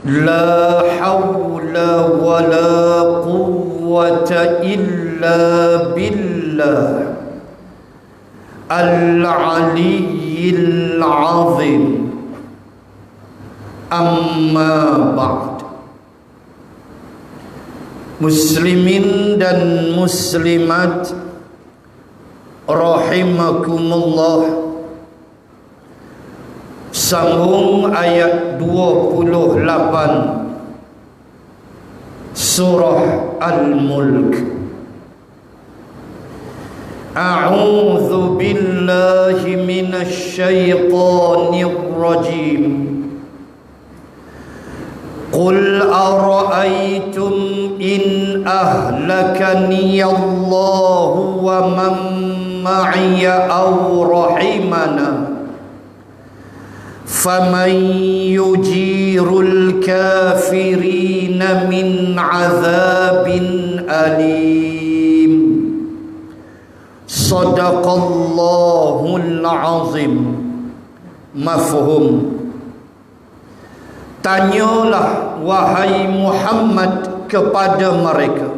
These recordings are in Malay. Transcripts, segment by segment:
La hawla wa la quwwata illa billah al-aliyyil azim. Amma ba'd. Muslimin dan muslimat rahimakumullah. Sambung ayat 28 surah Al-Mulk. A'udzu billahi minasy syaithanir rajim. Qul ara'aytum in ahlakani Allahu wa man ma'iya aw rahimana faman yujirul kafirina min azabin alim. Sadaqallahul azim. Mafhum. Tanyalah wahai Muhammad kepada mereka,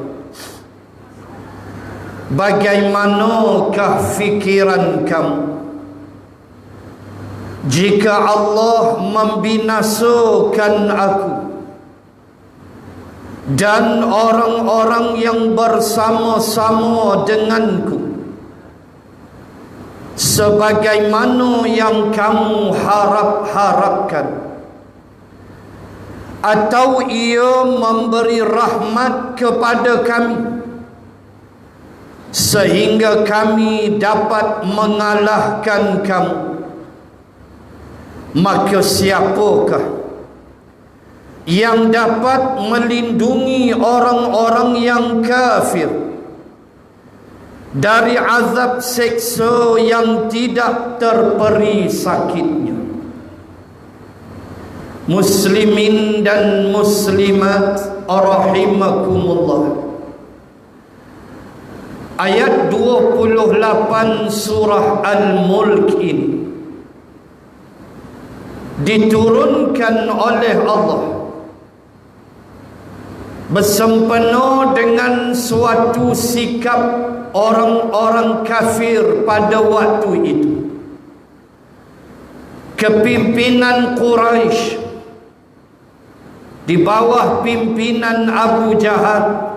bagaimanakah fikiran kamu jika Allah membinasakan aku dan orang-orang yang bersama-sama denganku, sebagaimana yang kamu harap-harapkan, atau ia memberi rahmat kepada kami sehingga kami dapat mengalahkan kamu, maka siapakah yang dapat melindungi orang-orang yang kafir dari azab seksa yang tidak terperi sakitnya? Muslimin dan muslimat rahimakumullah. Ayat 28 surah Al-Mulk ini diturunkan oleh Allah bersempena dengan suatu sikap orang-orang kafir pada waktu itu. Kepimpinan Quraisy di bawah pimpinan Abu Jahal,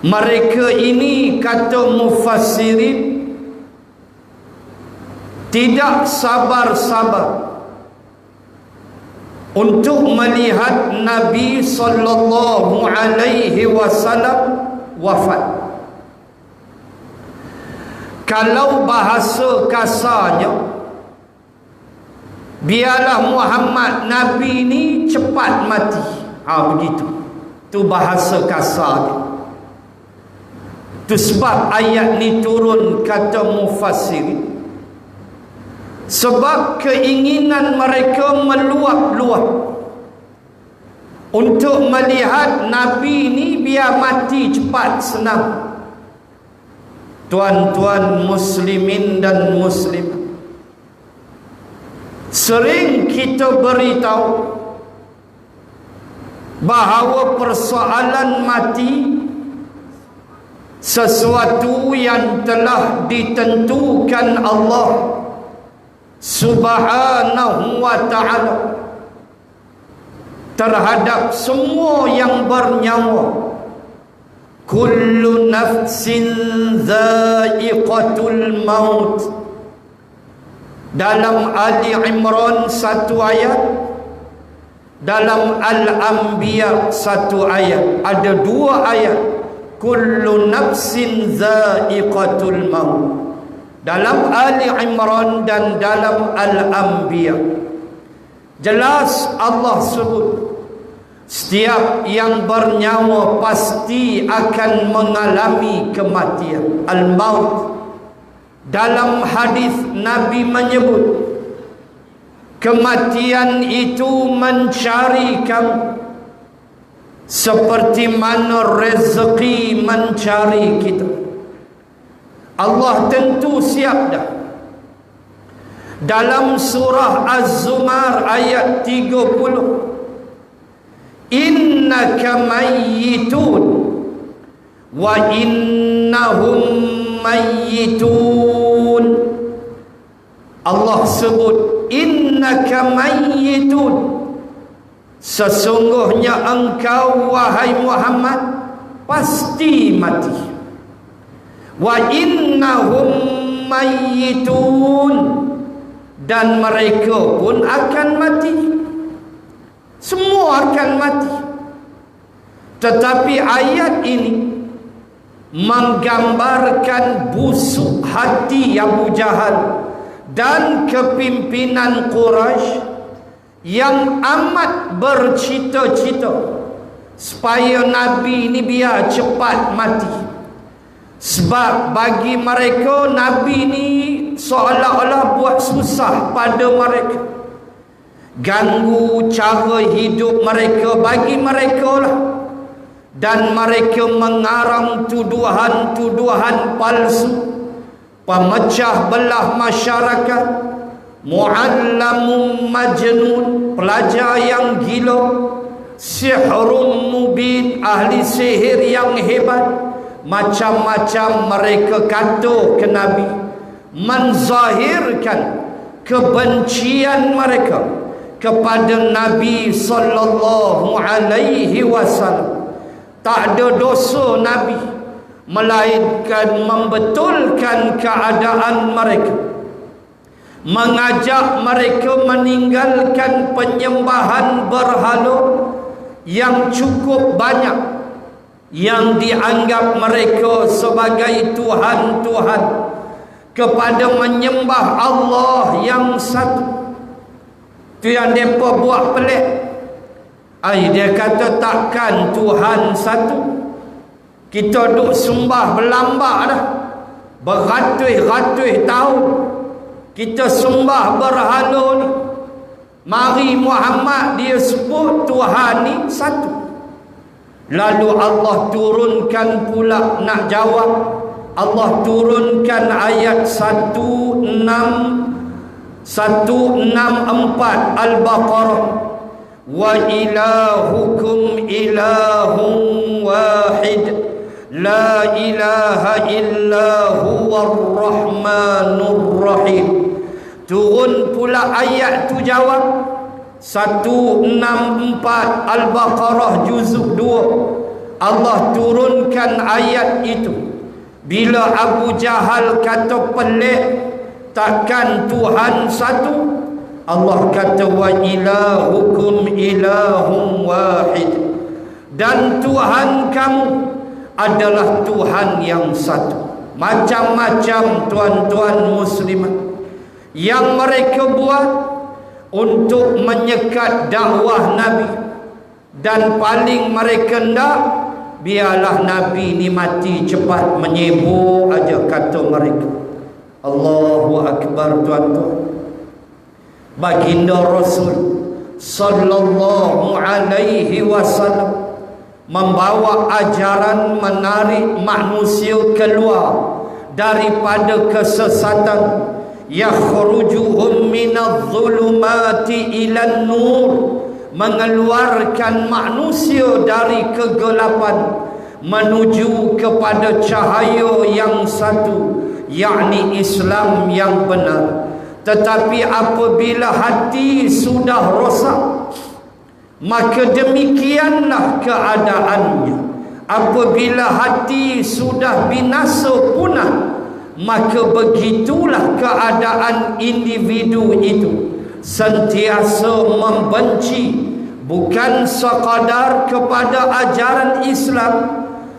mereka ini, kata mufassirin, tidak sabar-sabar untuk melihat Nabi sallallahu alaihi wasallam wafat. Kalau bahasa kasarnya, biarlah Muhammad Nabi ini cepat mati. Begitu. Tu bahasa kasar dia. Tu sebab ayat ni turun, kata mufassirin. Sebab keinginan mereka meluap-luap untuk melihat Nabi ni biar mati cepat, senang. Tuan-tuan muslimin dan muslim, sering kita beritahu bahawa persoalan mati sesuatu yang telah ditentukan Allah Subhanahu wa ta'ala terhadap semua yang bernyawa. Kullu nafsin dha'iqatul maut. Dalam Ali Imran satu ayat, dalam Al-Anbiya satu ayat. Ada dua ayat. Kullu nafsin dha'iqatul maut, dalam Ali Imran dan dalam Al-Anbiya. Jelas Allah sebut setiap yang bernyawa pasti akan mengalami kematian, al-maut. Dalam hadis Nabi menyebut kematian itu mencari kamu seperti mana rezeki mencari kita. Allah tentu siap dah. dalam surah Az-Zumar ayat 30, innaka mayyitun wa innahum mayyitun. Allah sebut innaka mayyitun, sesungguhnya engkau wahai Muhammad pasti mati. Wa innahum mayyitun, dan mereka pun akan mati. Semua akan mati. Tetapi ayat ini menggambarkan busuk hati Abu Jahal dan kepimpinan Quraisy yang amat bercita-cita supaya Nabi ini biar cepat mati. Sebab bagi mereka Nabi ini seolah-olah buat susah pada mereka, ganggu cara hidup mereka bagi mereka lah. Dan mereka mengarang tuduhan-tuduhan palsu, pemecah belah masyarakat, mu'allamun majnun, pelajar yang gila, sihrun mubin, ahli sihir yang hebat. Macam-macam mereka kata ke Nabi, menzahirkan kebencian mereka kepada Nabi sallallahu alaihi wasallam. Tak ada dosa Nabi, melainkan membetulkan keadaan mereka, mengajak mereka meninggalkan penyembahan berhala yang cukup banyak, yang dianggap mereka sebagai Tuhan-Tuhan, kepada menyembah Allah yang satu. Itu yang mereka buat pelik. Dia kata takkan Tuhan satu, kita duk sembah berlambak dah beratus-ratus tahun, kita sembah berhala ni. Mari Muhammad dia sebut Tuhan ni satu. Lalu Allah turunkan pula nak jawab. Allah turunkan ayat 164 Al-Baqarah, wa ilahukum ilahun wahid la ilaha illa huwar rahmanur rahim. Turun pula ayat tu jawab 164 Al-Baqarah juzuk 2. Allah turunkan ayat itu bila Abu Jahal kata pelik, takkan Tuhan satu. Allah kata wa ilahukum ilahun wahid, dan Tuhan kamu adalah Tuhan yang satu. Macam-macam tuan-tuan muslimat yang mereka buat untuk menyekat dakwah Nabi, dan paling mereka hendak biarlah Nabi ni mati cepat, menyibuk aja kata mereka. Allahu Akbar tuan-tuan. Baginda Rasul sallallahu alaihi wasallam membawa ajaran menarik manusia keluar daripada kesesatan, yakhrujuhum minadh-dhulumati ilan nur, mengeluarkan manusia dari kegelapan menuju kepada cahaya yang satu, yakni Islam yang benar. Tetapi apabila hati sudah rosak, maka demikianlah keadaannya. Apabila hati sudah binasa punah, maka begitulah keadaan individu itu. Sentiasa membenci bukan sekadar kepada ajaran Islam,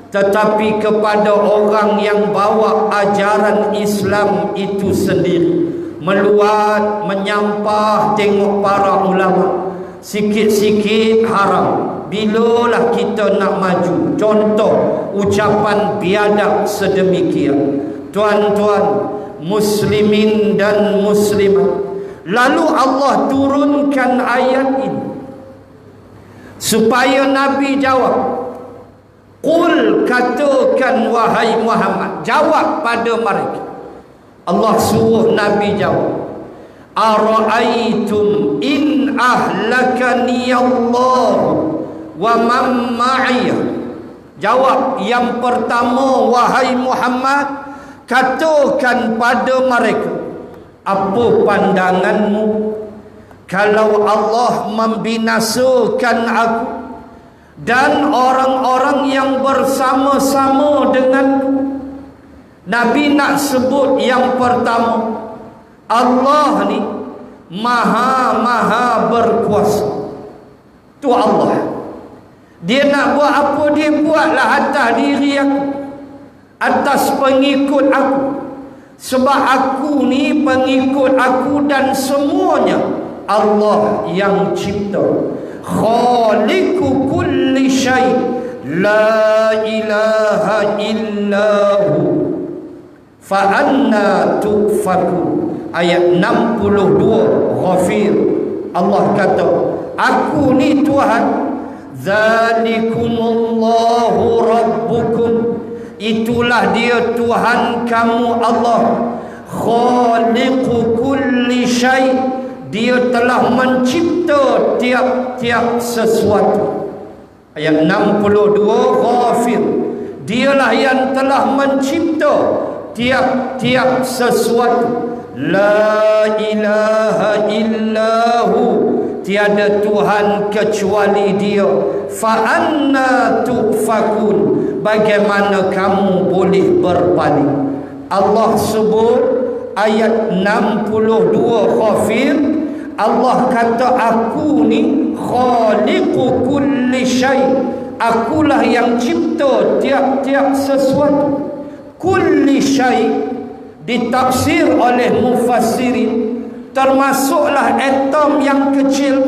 tetapi kepada orang yang bawa ajaran Islam itu sendiri. Meluat, menyampah tengok para ulama, sikit-sikit haram. Bilalah kita nak maju? Contoh ucapan biadab sedemikian. Tuan-tuan muslimin dan muslimat, lalu Allah turunkan ayat ini supaya Nabi jawab. Qul, katakan wahai Muhammad, jawab pada mereka. Allah suruh Nabi jawab, ara'aitum in ahlakani Allah wa man ma'iyya. Jawab yang pertama, wahai Muhammad, katakan pada mereka, apa pandanganmu kalau Allah membinasakan aku dan orang-orang yang bersama-sama denganku? Nabi nak sebut yang pertama, Allah ni maha berkuasa. Tu Allah. Dia nak buat apa dia buatlah atas diri aku, atas pengikut aku. Sebab aku ni pengikut aku dan semuanya Allah yang cipta. Khaliqu kulli syai, la ilaha illahu, fa anna tu'faku. Ayat 62 Ghafir. Allah kata, aku ni Tuhan, zalikumullahu rabbukum, itulah dia Tuhan kamu Allah, khaliqu kulli syai, dia telah mencipta tiap-tiap sesuatu. Ayat 62 Ghafir, dialah yang telah mencipta tiap-tiap sesuatu. La ilaha illahu, tiada Tuhan kecuali dia. Fa anna tu'fakun, bagaimana kamu boleh berpaling? Allah sebut ayat 62 Ghafir, Allah kata aku ni khaliqu kulli syai, akulah yang cipta tiap-tiap sesuatu. Kulli syai ditafsir oleh mufassirin termasuklah atom yang kecil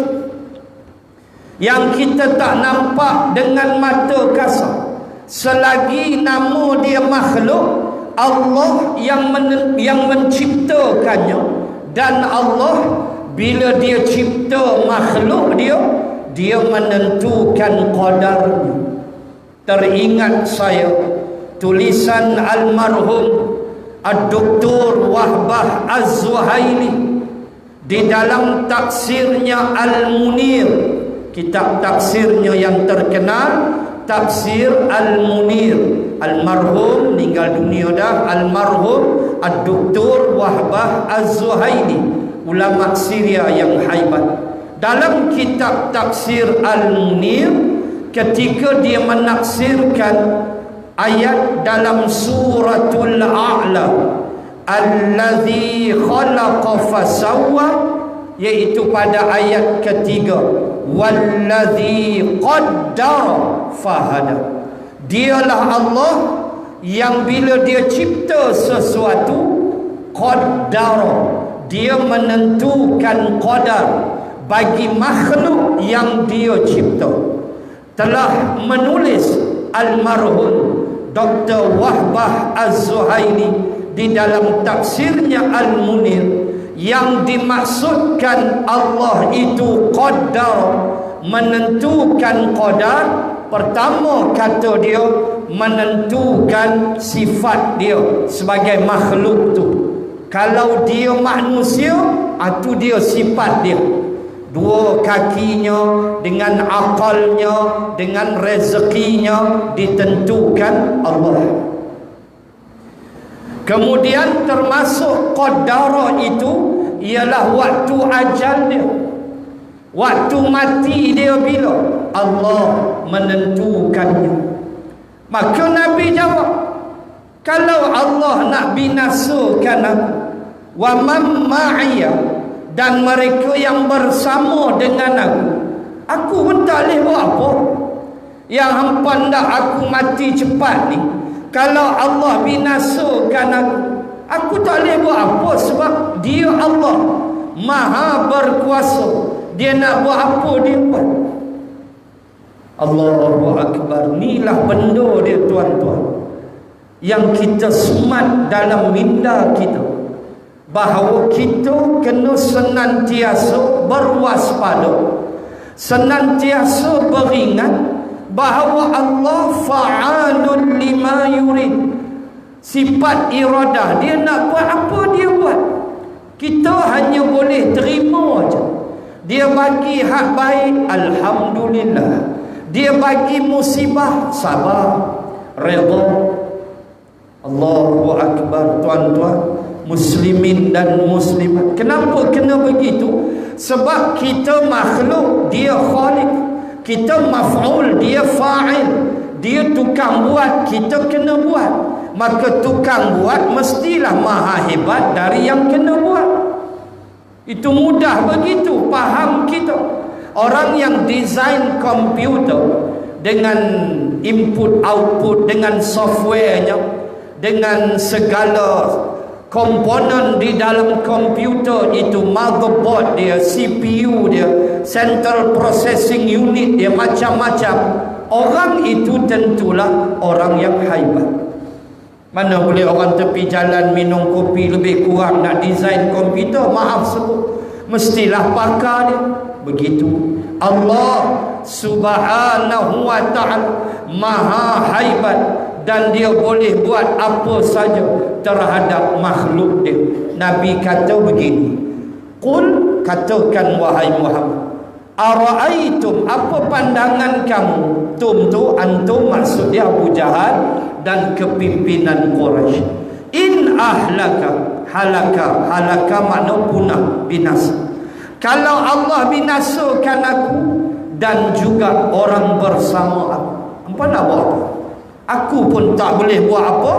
yang kita tak nampak dengan mata kasar. Selagi nama dia makhluk, Allah yang menciptakannya, dan Allah bila dia cipta makhluk dia menentukan qadarnya. Teringat saya tulisan almarhum Ad-Doktor Wahbah Az-Zuhaili di dalam tafsirnya Al-Munir, kitab tafsirnya yang terkenal, Tafsir Al-Munir. Almarhum meninggal dunia dah, almarhum Ad-Doktor Wahbah Az-Zuhaili, ulama Syria yang haibat. Dalam kitab tafsir Al-Munir, ketika dia menafsirkan ayat dalam suratul A'la, allazi khalaqa fasawwa, iaitu pada ayat ketiga, wallazi qaddara fahada, dialah Allah yang bila dia cipta sesuatu, qaddara, dia menentukan qadar bagi makhluk yang dia cipta. Telah menulis almarhum Dr. Wahbah Az-Zuhaili di dalam tafsirnya Al-Munir, yang dimaksudkan Allah itu qadar, menentukan qadar. Pertama kata dia menentukan sifat dia sebagai makhluk tu. Kalau dia manusia, itu dia sifat dia. Dua kakinya, dengan akalnya, dengan rezekinya ditentukan Allah. Kemudian termasuk qadara itu ialah waktu ajal dia, waktu mati dia bila Allah menentukannya. Maka Nabi jawab, kalau Allah nak binasakan aku, wa man ma'iyya, dan mereka yang bersama dengan aku pun tak boleh buat apa. Yang hampa nak aku mati cepat ni, kalau Allah binasakan aku tak boleh buat apa, sebab dia Allah maha berkuasa. Dia nak buat apa dia buat. Allahu Akbar. Inilah benda dia tuan-tuan, yang kita semat dalam minda kita, bahawa kita kena senantiasa berwaspada, senantiasa beringat bahawa Allah fa'alun lima yurid. Sifat iradah, dia nak buat apa dia buat. Kita hanya boleh terima aja. Dia bagi hak baik, alhamdulillah. Dia bagi musibah, sabar, redha. Allahu akbar. Tuan-tuan muslimin dan muslimat, kenapa kena begitu? Sebab kita makhluk, dia khaliq. Kita maf'ul, dia fa'il. Dia tukang buat, kita kena buat. Maka tukang buat mestilah maha hebat dari yang kena buat. Itu mudah begitu, faham kita. Orang yang design komputer dengan input output, dengan softwarenya, dengan segala komponen di dalam komputer itu, motherboard dia, CPU dia, central processing unit dia, macam-macam. Orang itu tentulah orang yang hebat. Mana boleh orang tepi jalan minum kopi lebih kurang nak design komputer, maaf sebut, mestilah pakar dia. Begitu Allah subhanahu wa ta'ala maha haibat, dan dia boleh buat apa saja terhadap makhluk dia. Nabi kata begini, qul, katakan wahai Muhammad, ara'aitum, apa pandangan kamu? Tum tu antum, maksudnya Abu Jahal dan kepimpinan Quraisy. In ahlaka, halaka makna punah, binasa. Kalau Allah binasakan aku dan juga orang bersama aku, apa nak buat apa? Aku pun tak boleh buat apa.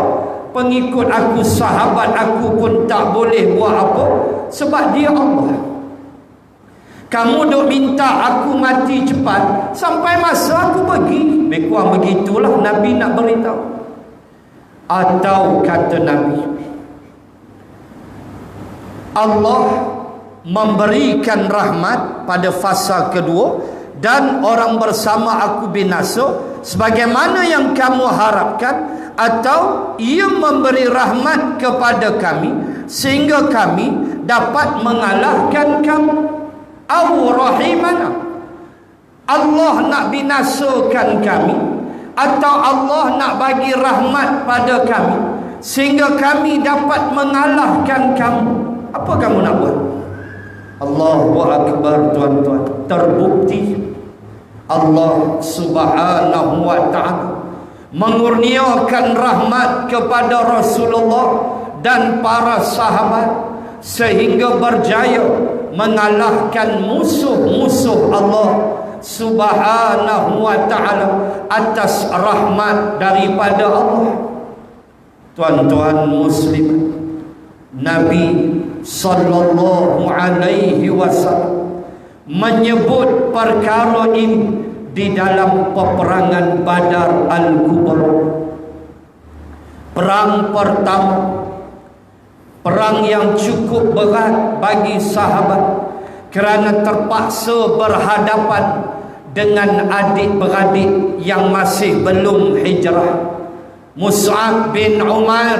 Pengikut aku, sahabat aku pun tak boleh buat apa, sebab dia Allah. Kamu duk minta aku mati cepat, sampai masa aku pergi. Lebih kurang begitulah Nabi nak beritahu. Atau kata Nabi, Allah memberikan rahmat pada fasa kedua, dan orang bersama aku binasa sebagaimana yang kamu harapkan, atau ia memberi rahmat kepada kami sehingga kami dapat mengalahkan kamu. Au rahimana, Allah nak binasakan kami, atau Allah nak bagi rahmat pada kami sehingga kami dapat mengalahkan kamu. Apa kamu nak buat? Allahu akbar. Tuan-tuan, terbukti Allah subhanahu wa ta'ala mengurniakan rahmat kepada Rasulullah dan para sahabat sehingga berjaya mengalahkan musuh-musuh Allah subhanahu wa ta'ala atas rahmat daripada Allah. Tuan-tuan muslim, Nabi sallallahu alaihi wasallam menyebut perkara ini di dalam peperangan Badar Al-Kubra. Perang pertama, perang yang cukup berat bagi sahabat kerana terpaksa berhadapan dengan adik-beradik yang masih belum hijrah. Mus'ab bin Umar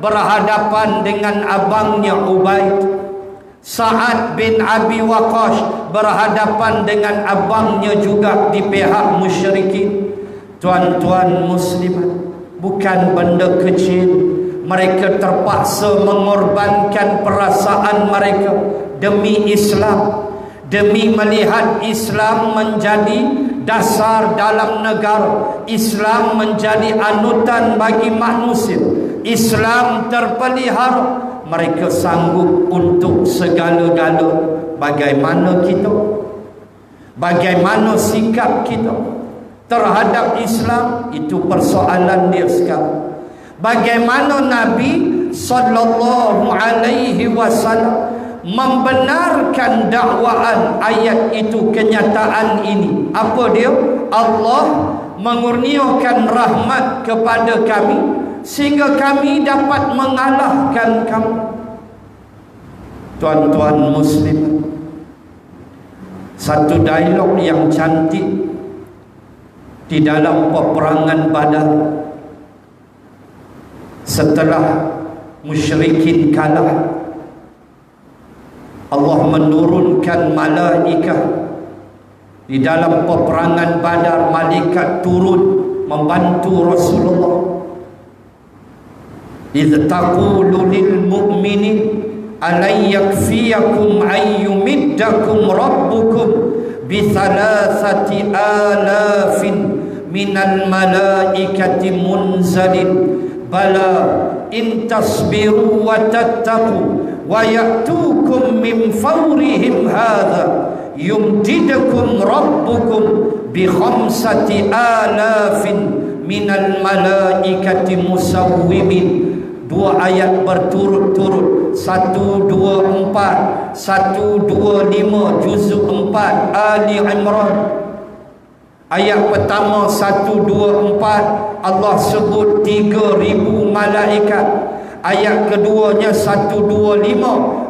berhadapan dengan abangnya Ubaid. Sa'ad bin Abi Waqqas berhadapan dengan abangnya juga di pihak musyrikin. Tuan-tuan muslimat, bukan benda kecil. Mereka terpaksa mengorbankan perasaan mereka demi Islam, demi melihat Islam menjadi dasar dalam negara, Islam menjadi anutan bagi manusia, Islam terpelihara. Mereka sanggup untuk segala-gala. Bagaimana kita? Bagaimana sikap kita terhadap Islam? Itu persoalan dia sekarang. Bagaimana Nabi sallallahu alaihi wasallam membenarkan dakwaan ayat itu, kenyataan ini. Apa dia? Allah mengurniakan rahmat kepada kami sehingga kami dapat mengalahkan kamu. Tuan-tuan muslim, satu dialog yang cantik di dalam peperangan Badar. Setelah musyrikin kalah, Allah menurunkan malaikat di dalam peperangan Badar. Malaikat turun membantu Rasulullah. إذ تقول للمؤمنين alay yakfiyakum ayyumiddakum rabbukum bi thalathati alafin minal malaikati munzalin bala in tasbiru wa tattaqu wa ya'tukum min fawrihim hadha yumdidukum rabbukum bi khamsati alafin minal malaikati musawwimin. Dua ayat berturut-turut, 124, 125 juzuk 4 Ali Imran. Ayat pertama 124 Allah sebut 3,000 malaikat. Ayat keduanya 125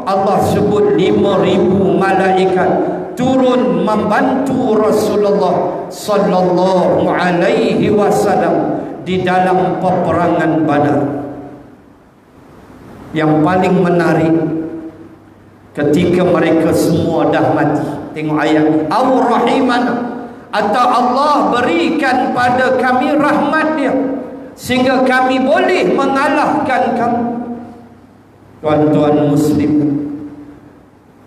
Allah sebut 5,000 malaikat turun membantu Rasulullah sallallahu alaihi wasallam di dalam peperangan Badar. Yang paling menarik, ketika mereka semua dah mati, tengok ayat, Ar-Rahimana, atau Allah berikan pada kami rahmat dia sehingga kami boleh mengalahkan kamu. Tuan-tuan muslim,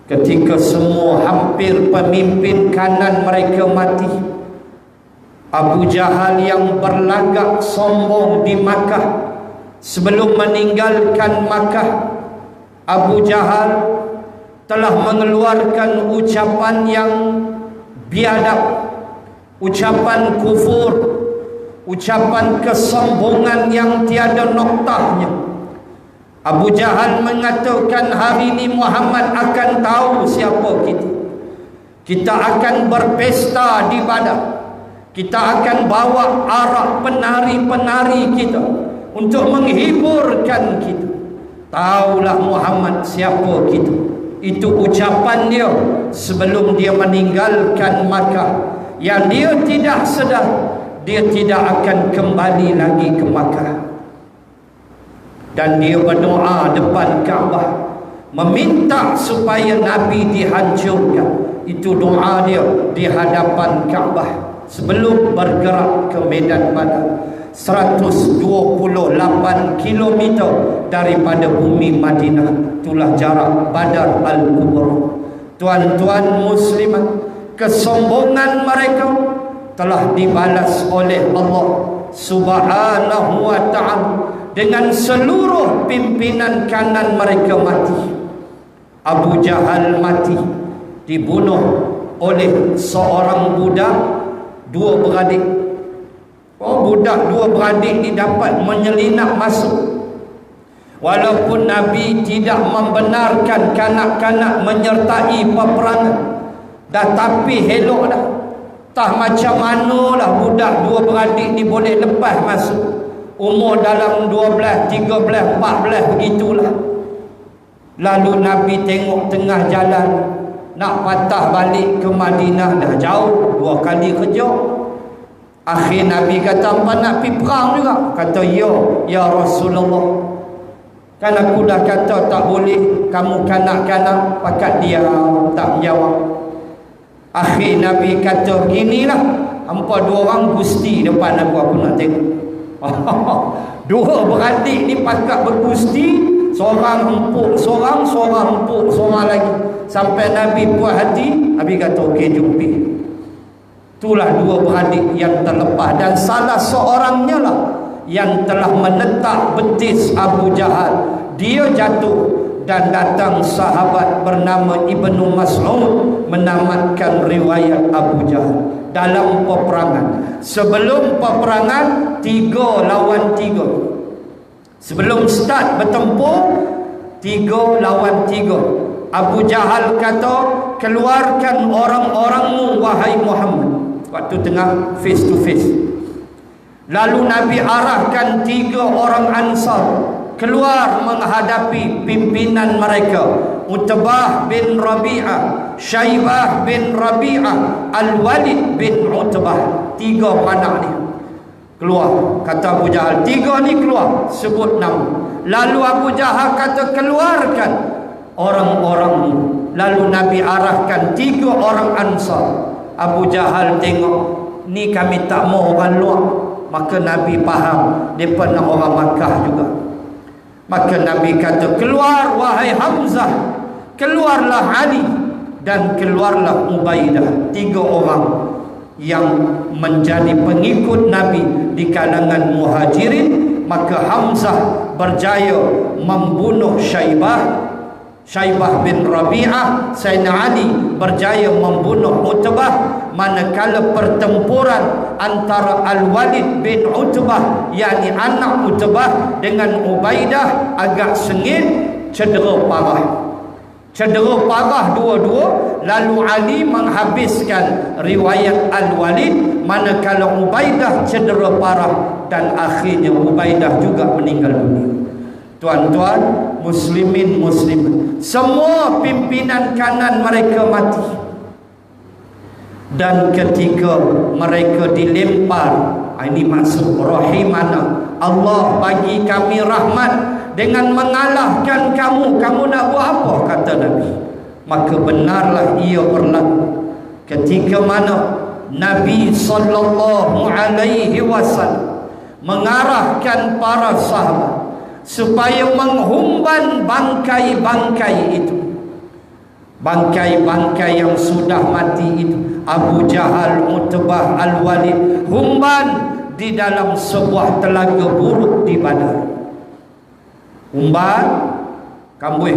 ketika semua hampir pemimpin kanan mereka mati, Abu Jahal yang berlagak sombong di Makkah, sebelum meninggalkan Makkah, Abu Jahal telah mengeluarkan ucapan yang biadab, ucapan kufur, ucapan kesombongan yang tiada noktahnya. Abu Jahal mengatakan, hari ini Muhammad akan tahu siapa kita. Kita akan berpesta di Badar. Kita akan bawa arak penari-penari kita untuk menghiburkan kita. Taulah Muhammad siapa kita. Itu ucapan dia sebelum dia meninggalkan Makkah, yang dia tidak sedar dia tidak akan kembali lagi ke Makkah. Dan dia berdoa depan Kaabah, meminta supaya Nabi dihancurkan. Itu doa dia di hadapan Kaabah sebelum bergerak ke medan Badar. 128 km daripada bumi Madinah. Itulah jarak Badar Al-Kubra. Tuan-tuan muslimat, kesombongan mereka telah dibalas oleh Allah Subhanahu wa ta'ala dengan seluruh pimpinan kanan mereka mati. Abu Jahal mati, dibunuh oleh seorang budak, dua beradik. Budak dua beradik ni dapat menyelinap masuk. Walaupun Nabi tidak membenarkan kanak-kanak menyertai peperangan, tapi elok dah. Tak macam manalah budak dua beradik ni boleh lepas masuk. Umur dalam 12, 13, 14 begitulah. Lalu Nabi tengok tengah jalan nak patah balik ke Madinah, dah jauh, 2 kali kerja. Akhir Nabi kata, apa nak pergi perang juga? Kata, ya Rasulullah, kan aku dah kata tak boleh, kamu kanak-kanak. Pakat dia tak menjawab. Akhir Nabi kata, ginilah, hampa 2 orang gusti depan aku nak tengok. Dua beradik ni pakat bergusti, seorang empuk seorang, seorang empuk seorang lagi. Sampai Nabi puas hati, Nabi kata, okey, jumpa. Itulah 2 beradik yang terlepas, dan salah seorangnya lah yang telah menetak betis Abu Jahal. Dia jatuh dan datang sahabat bernama Ibnu Mas'ud menamatkan riwayat Abu Jahal dalam peperangan. Sebelum peperangan 3 lawan 3. Sebelum start bertempur 3 lawan 3. Abu Jahal kata, keluarkan orang-orangmu wahai Muhammad. Waktu tengah face to face. Lalu Nabi arahkan 3 orang Ansar keluar menghadapi pimpinan mereka, Utbah bin Rabi'ah, Syaibah bin Rabi'ah, Al-Walid bin Utbah. 3 anak ni keluar. Kata Abu Jahal, 3 ni keluar, sebut nama. Lalu Abu Jahal kata, keluarkan orang-orangmu. Lalu Nabi arahkan 3 orang Ansar. Abu Jahal tengok, ni kami tak mau orang luar. Maka Nabi faham, mereka nak orang Makkah juga. Maka Nabi kata, keluar wahai Hamzah, keluarlah Ali, dan keluarlah Ubaidah. 3 orang yang menjadi pengikut Nabi di kalangan Muhajirin. Maka Hamzah berjaya membunuh Syaibah bin Rabi'ah. Sayyidina Ali berjaya membunuh Utbah. Manakala pertempuran antara Al-Walid bin Utbah, yakni anak Utbah, dengan Ubaidah agak sengit, cedera parah dua-dua. Lalu Ali menghabiskan riwayat Al-Walid, manakala Ubaidah cedera parah, dan akhirnya Ubaidah juga meninggal dunia. Tuan-tuan, muslimin muslimat, semua pimpinan kanan mereka mati. Dan ketika mereka dilempar, ini maksud rahimana, Allah bagi kami rahmat dengan mengalahkan kamu. Kamu nak buat apa? Kata Nabi. Maka benarlah ia berlaku ketika mana Nabi SAW mengarahkan para sahabat supaya menghumban bangkai-bangkai itu, bangkai-bangkai yang sudah mati itu. Abu Jahal, Utbah, Al-Walid, humban di dalam sebuah telaga buruk di Badar. Humban, kambuh,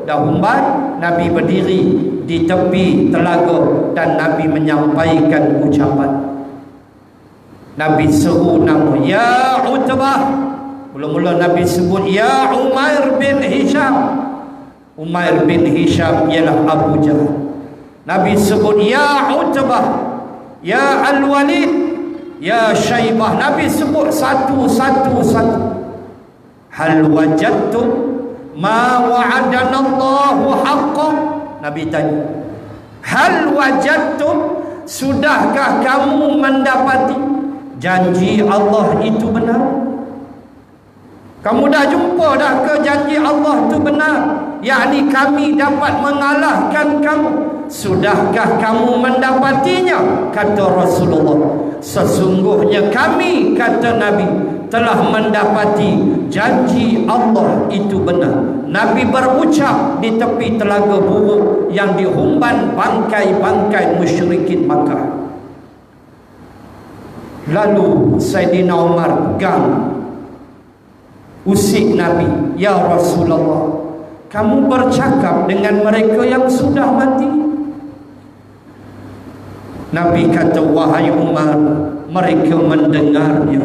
dah humban. Nabi berdiri di tepi telaga dan Nabi menyampaikan ucapan. Nabi seru nama, ya Utbah. Mula-mula Nabi sebut, ya Umair bin Hisham. Umair bin Hisham ialah Abu Jahal. Nabi sebut, ya Utbah, ya Al-Walid, ya Syaibah. Nabi sebut satu-satu. Hal wajadtum ma wa'adana Allahu haqqan. Nabi tanya, hal wajadtum, sudahkah kamu mendapati janji Allah itu benar? Kamu dah jumpa dah ke janji Allah itu benar? Yakni kami dapat mengalahkan kamu. Sudahkah kamu mendapatinya? Kata Rasulullah, sesungguhnya kami, kata Nabi, telah mendapati janji Allah itu benar. Nabi berucap di tepi telaga buruk yang dihumban bangkai-bangkai musyrikin Makkah. Lalu Sayyidina Umar pegang usik Nabi, ya Rasulullah, kamu bercakap dengan mereka yang sudah mati. Nabi kata, wahai Umar, mereka mendengarnya.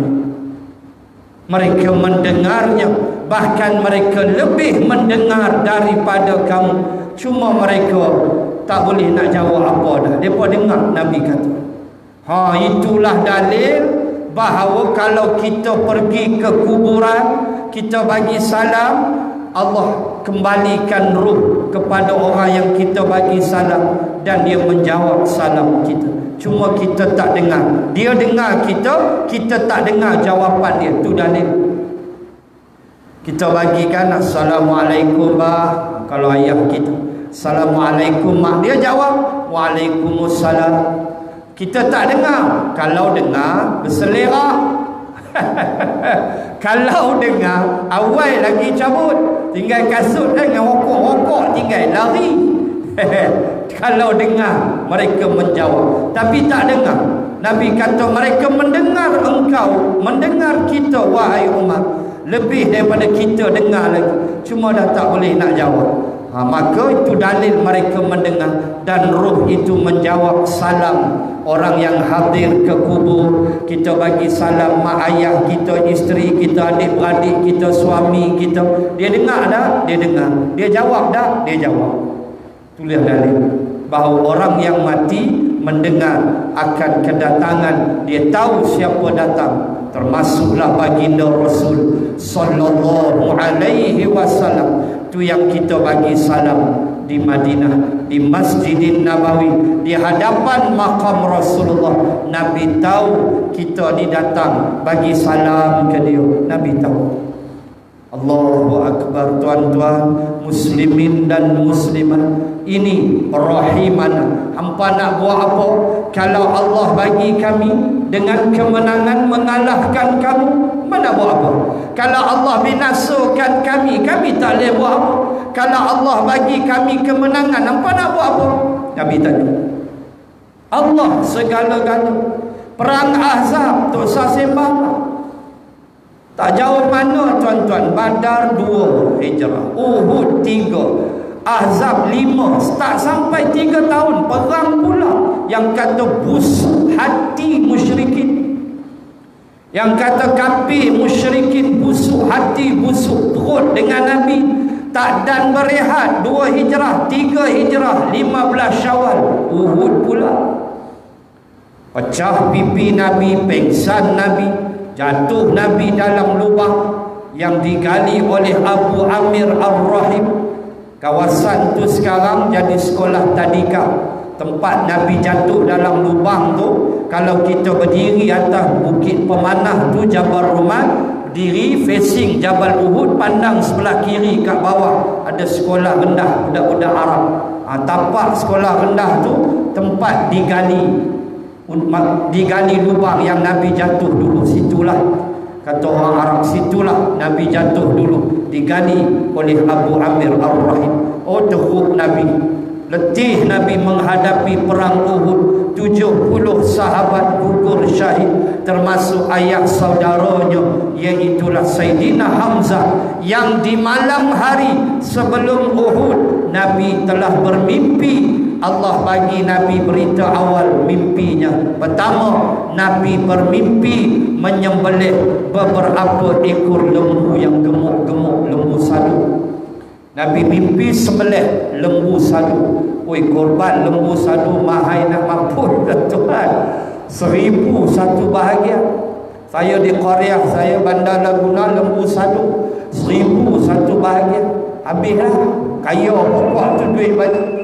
Mereka mendengarnya, bahkan mereka lebih mendengar daripada kamu. Cuma mereka tak boleh nak jawab apa dah. Mereka dengar. Nabi kata, itulah dalil bahawa kalau kita pergi ke kuburan, kita bagi salam, Allah kembalikan ruh kepada orang yang kita bagi salam, dan dia menjawab salam kita. Cuma kita tak dengar. Dia dengar kita, kita tak dengar jawapan dia. Itu dalil. Kita bagikan Assalamualaikum bah, kalau ayah kita, Assalamualaikum mak, dia jawab Waalaikumsalam. Kita tak dengar. Kalau dengar, berselera. Kalau dengar, awal lagi cabut, tinggal kasut dengan rokok-rokok, tinggal lari. Kalau dengar, mereka menjawab. Tapi tak dengar. Nabi kata, mereka mendengar engkau, mendengar kita, wahai Umar, lebih daripada kita dengar lagi. Cuma dah tak boleh nak jawab. Maka itu dalil mereka mendengar, dan ruh itu menjawab salam orang yang hadir ke kubur. Kita bagi salam mak ayah kita, isteri kita, adik-beradik kita, suami kita. Dia dengar dah? Dia dengar. Dia jawab dah? Dia jawab. Itulah dalil bahawa orang yang mati mendengar akan kedatangan. Dia tahu siapa datang. Termasuklah baginda Rasul sallallahu alaihi wasallam. Itu yang kita bagi salam di Madinah, di Masjidin Nabawi, di hadapan makam Rasulullah. Nabi tahu kita ni datang bagi salam ke dia. Nabi tahu. Allahu Akbar. Tuan-tuan muslimin dan muslimat, ini rahimana. Hampa nak buat apa? Kalau Allah bagi kami dengan kemenangan mengalahkan kamu, mana buat apa? Kalau Allah binasakan kami, kami tak boleh buat apa? Kalau Allah bagi kami kemenangan, hampa nak buat apa? Nabi tanya, Allah segala-galanya. Perang Ahzab tak usah sembang. Tak jauh mana tuan-tuan. Badar 2 Hijrah, Uhud 3, Ahzab 5. Tak sampai 3 tahun perang pula. Yang kata busuk hati musyrikin, yang kata kafir musyrikin busuk hati, busuk perut dengan Nabi. Tak dan berehat. 2 Hijrah, 3 Hijrah, 15 Syawal, Uhud pula. Pecah pipi Nabi, pengsan Nabi, jatuh Nabi dalam lubang yang digali oleh Abu Amir Ar-Rahim. Kawasan tu sekarang jadi sekolah tadika. Tempat Nabi jatuh dalam lubang tu, kalau kita berdiri atas bukit pemanah tu, Jabal Rumah, berdiri facing Jabal Uhud, pandang sebelah kiri kat bawah ada sekolah rendah budak-budak Arab. Tapak sekolah rendah tu tempat digali lubang yang Nabi jatuh dulu. Situlah, kata orang Arab, situlah Nabi jatuh dulu, digali oleh Abu Amir Ar-Rahim. Oh, teruk Nabi, letih Nabi menghadapi perang Uhud. 70 sahabat gugur syahid, termasuk ayah saudaranya, iaitulah Sayyidina Hamzah, yang di malam hari sebelum Uhud Nabi telah bermimpi. Allah bagi Nabi berita awal mimpinya. Pertama, Nabi bermimpi menyembelih beberapa ekor lembu yang gemuk-gemuk, lembu sadu. Nabi mimpi sembelih lembu sadu. Oi, korban lembu sadu mahal nak mampus tuan. 1000 satu bahagian. Saya di Korea, saya Bandar Laguna, lembu sadu 1000 satu bahagian. Habislah. Kaya pokok tu duit banyak.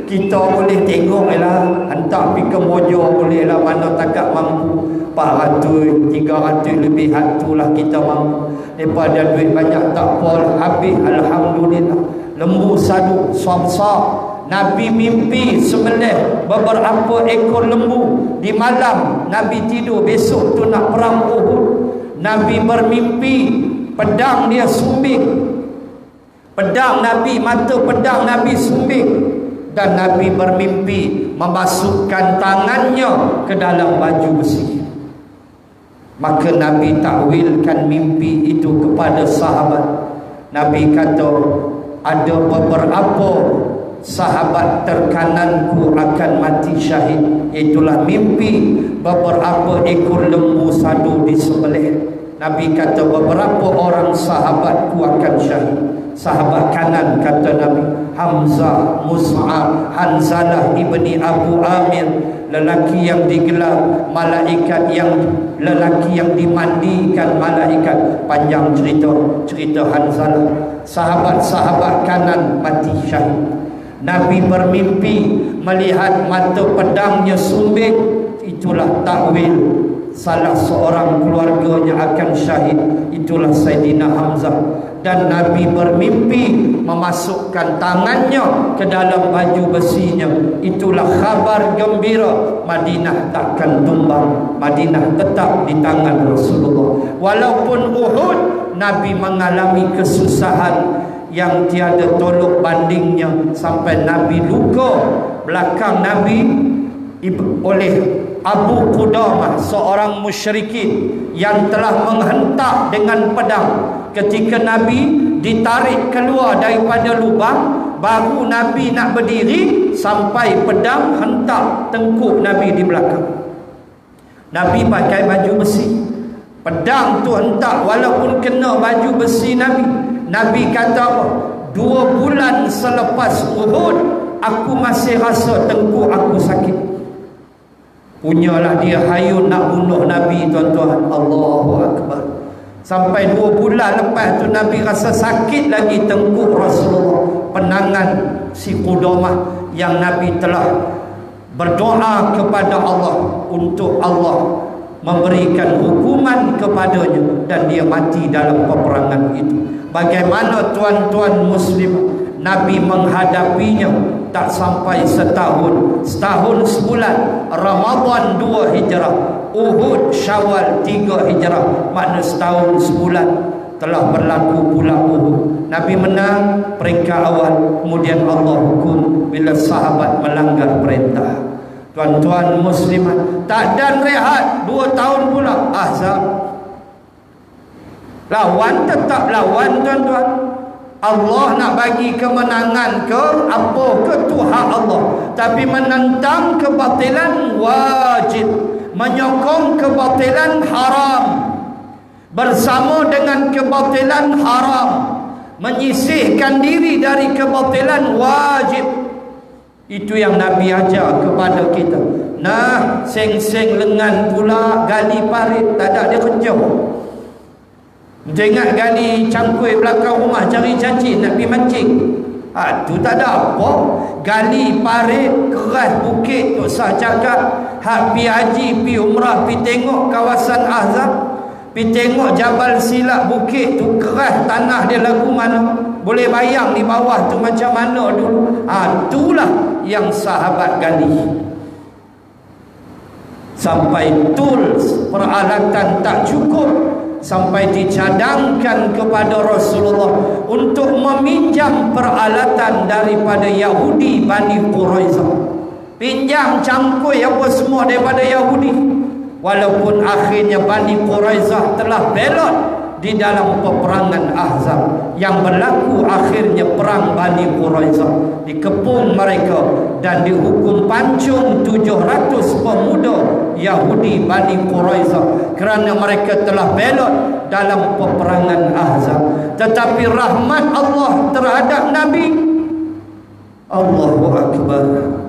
Kita boleh tengok lah, hantar pergi ke Mojo boleh lah, mana takat mampu 400, 300 lebih hatulah kita mampu. Daripada duit banyak tak apa, habis alhamdulillah. Lembu sadu besar. Nabi mimpi sembelih beberapa ekor lembu. Di malam Nabi tidur, besok tu nak perang Uhud. Nabi bermimpi pedang dia sumbing. Pedang Nabi, mata pedang Nabi sumbing. Dan Nabi bermimpi memasukkan tangannya ke dalam baju besi. Maka Nabi takwilkan mimpi itu kepada sahabat. Nabi kata, ada beberapa sahabat terkananku akan mati syahid. Itulah mimpi beberapa ekor lembu sadu disembelih. Nabi kata beberapa orang sahabatku akan syahid. Sahabat kanan kata Nabi, Hamzah, Mus'ab, Hanzalah ibni Abu Amir, lelaki yang digelar malaikat, yang lelaki yang dimandikan malaikat. Panjang cerita Hanzalah. Sahabat-sahabat kanan mati syahid. Nabi bermimpi melihat mata pedangnya sumbing. Itulah takwil salah seorang keluarganya akan syahid. Itulah Sayyidina Hamzah. Dan Nabi bermimpi memasukkan tangannya ke dalam baju besinya. Itulah khabar gembira, Madinah takkan tumbang. Madinah tetap di tangan Rasulullah. Walaupun Uhud Nabi mengalami kesusahan yang tiada tolok bandingnya, sampai Nabi luka belakang Nabi oleh Abu Qudamah, seorang musyrikin yang telah menghentak dengan pedang. Ketika Nabi ditarik keluar daripada lubang, baru Nabi nak berdiri sampai pedang hentak tengkuk Nabi di belakang. Nabi pakai baju besi, pedang tu hentak walaupun kena baju besi Nabi. Nabi kata apa? 2 bulan selepas Uhud, aku masih rasa tengkuk aku sakit. Punyalah dia hayun nak bunuh Nabi, tuan-tuan. Allahu Akbar. Sampai 2 bulan lepas tu Nabi rasa sakit lagi tengkuk Rasulullah. Penangan si Qudamah yang Nabi telah berdoa kepada Allah untuk Allah memberikan hukuman kepadanya dan dia mati dalam peperangan itu. Bagaimana tuan-tuan muslim, Nabi menghadapinya tak sampai setahun, setahun sebulan. Ramadan 2 Hijrah, Uhud Syawal 3 Hijrah, makna setahun sebulan telah berlaku pula Uhud. Nabi menang peringkat awal, kemudian Allah hukum bila sahabat melanggar perintah. Tuan-tuan muslimat, tak dan rehat 2 tahun pula Ahzab. Lawan tetap lawan tuan-tuan. Allah nak bagi kemenangan ke apa ke tu hak Allah, tapi menentang kebatilan wajib, menyokong kebatilan haram, bersama dengan kebatilan haram, menyisihkan diri dari kebatilan wajib. Itu yang Nabi ajar kepada kita. Nah, seng-seng lengan pula gali parit, tak ada dia kerja. Tengok gali cangkui belakang rumah cari cacing nak pergi mancing. Tu tak ada apa. Gali parit, keras bukit, tu sah cakap. Hak pi haji, pi umrah, pi tengok kawasan Ahzab, pi tengok Jabal Silak bukit tu keras tanah dia lagu mana. Boleh bayang di bawah tu macam mana dulu. Itulah yang sahabat gali. Sampai tools, peralatan tak cukup, sampai dicadangkan kepada Rasulullah untuk meminjam peralatan daripada Yahudi Bani Quraizah. Pinjam cangkui apa semua daripada Yahudi. Walaupun akhirnya Bani Quraizah telah belot di dalam peperangan Ahzab. Yang berlaku akhirnya perang Bani Quraizah, dikepung mereka dan dihukum pancung 700 pemuda Yahudi Bani Quraizah kerana mereka telah belot dalam peperangan Ahzab. Tetapi rahmat Allah terhadap Nabi, Allahu Akbar,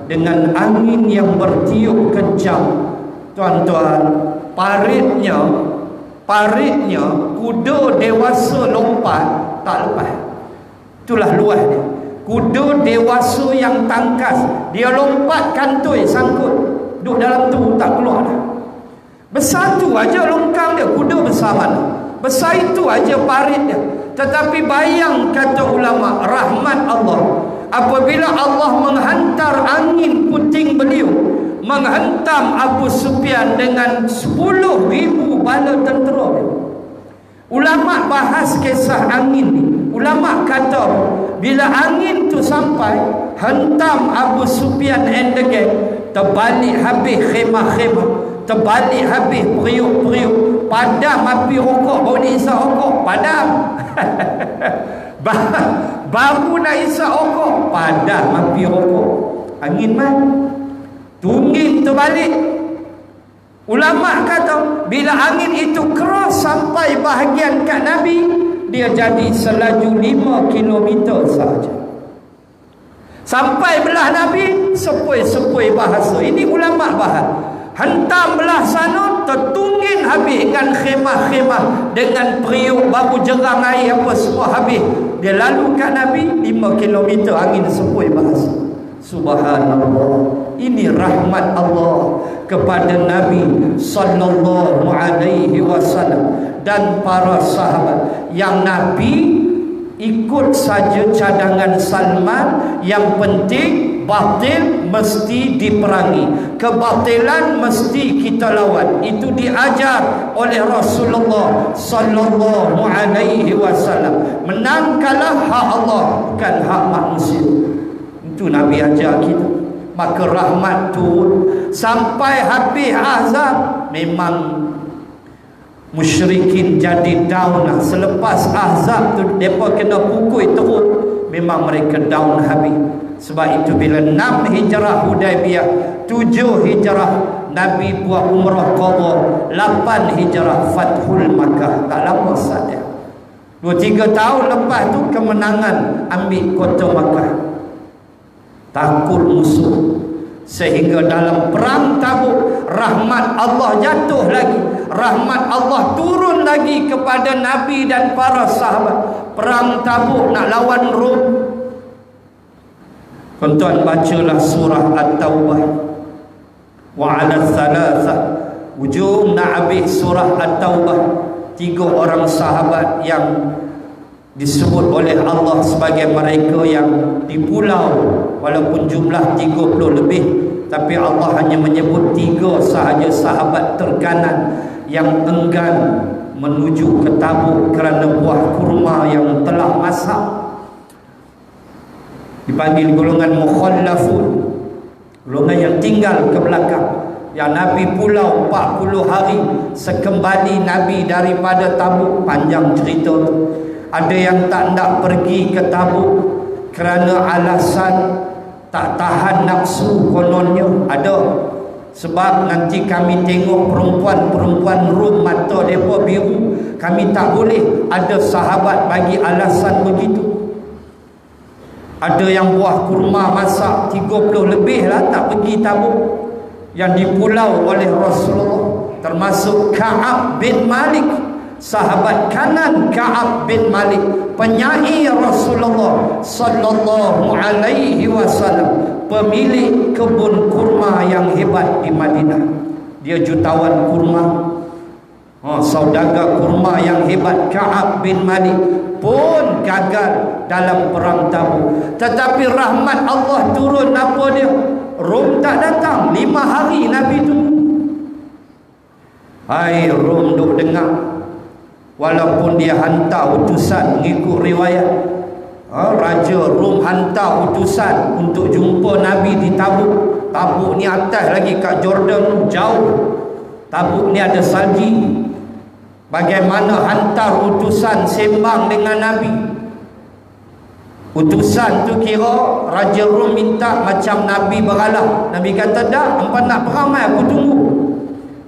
dengan angin yang bertiup kencang, tuan-tuan, paritnya kuda dewasa lompat tak lepas. Itulah luas dia. Kuda dewasa yang tangkas, dia lompat kantoi sangkut, duduk dalam tu tak keluar dah. Besar tu aja longkang dia, kuda besar mana, besar itu aja parit dia. Tetapi bayang, kata ulama, rahmat Allah apabila Allah menghantar angin puting beliung menghantam Abu Sufyan dengan 10,000 bala tentera. Ulama bahas kisah angin ni. Ulama kata bila angin tu sampai hentam Abu Sufyan and the gang, terbalik habis khemah-khemah, terbalik habis periuk-periuk, padam api rokok, baru nak isap rokok, padam. Baru nak isap rokok, padam api rokok. Angin mana? Tungging terbalik. Ulama kata bila angin itu keras sampai bahagian kat Nabi, dia jadi selaju 5 kilometer sahaja. Sampai belah Nabi, sepoi-sepoi bahasa. Ini ulama bahas. Hentam belah sana, tertungging habis dengan khemah-khemah, dengan periuk, babu jerang air apa semua habis. Dia lalu kat Nabi 5 kilometer, angin sepoi bahasa. Subhanallah. Ini rahmat Allah kepada Nabi sallallahu alaihi wasallam dan para sahabat, yang Nabi ikut saja cadangan Salman. Yang penting batil mesti diperangi, kebatilan mesti kita lawan. Itu diajar oleh Rasulullah sallallahu alaihi wasallam. Menang kalah hak Allah, bukan hak manusia. Itu Nabi ajar kita. Maka rahmat turun sampai habis Ahzab. Memang musyrikin jadi down lah. Selepas Ahzab tu mereka kena pukul teruk, memang mereka down habis. Sebab itu bila 6 hijrah Hudaibiyah, 7 hijrah Nabi buat umrah qadha, 8 hijrah Fathul Makkah. Tak lama saja, 2-3 tahun lepas tu kemenangan ambil kota Makkah. Takut musuh, sehingga dalam perang Tabuk rahmat Allah jatuh lagi, rahmat Allah turun lagi kepada Nabi dan para sahabat. Perang Tabuk nak lawan Rom. Tuan-tuan bacalah surah At-Taubah. Wa 'ala thalathah ujung nak habis surah At-Taubah, 3 orang sahabat yang disebut oleh Allah sebagai mereka yang di pulau, walaupun jumlah 30 lebih, tapi Allah hanya menyebut 3 sahaja sahabat terkanan yang enggan menuju ke Tabuk kerana buah kurma yang telah masak. Dipanggil golongan mukhallafun, golongan yang tinggal ke belakang. Yang Nabi pulau 40 hari sekembali Nabi daripada Tabuk. Panjang cerita tu. Ada yang tak nak pergi ke Tabuk kerana alasan tak tahan nafsu kononnya. Ada. Sebab nanti kami tengok perempuan-perempuan Rom mata mereka biru, kami tak boleh. Ada sahabat bagi alasan begitu. Ada yang buah kurma masak 30 lebih lah tak pergi Tabuk, yang dipulau oleh Rasulullah, termasuk Ka'ab bin Malik, sahabat kanan Ka'ab bin Malik, penyair Rasulullah sallallahu alaihi wasallam, pemilik kebun kurma yang hebat di Madinah. Dia jutawan kurma, saudagar kurma yang hebat. Ka'ab bin Malik pun gagal dalam perang Tabuk. Tetapi rahmat Allah turun, apa dia? Rom tak datang. 5 hari Nabi tunggu. Hai Rom duk dengar. Walaupun dia hantar utusan mengikut riwayat, Raja Rom hantar utusan untuk jumpa Nabi di Tabuk. Tabuk ni atas lagi, kat Jordan jauh. Tabuk ni ada salji. Bagaimana hantar utusan sembang dengan Nabi? Utusan tu kira Raja Rom minta macam Nabi beralah. Nabi kata dah, hampa nak perang mai, aku tunggu.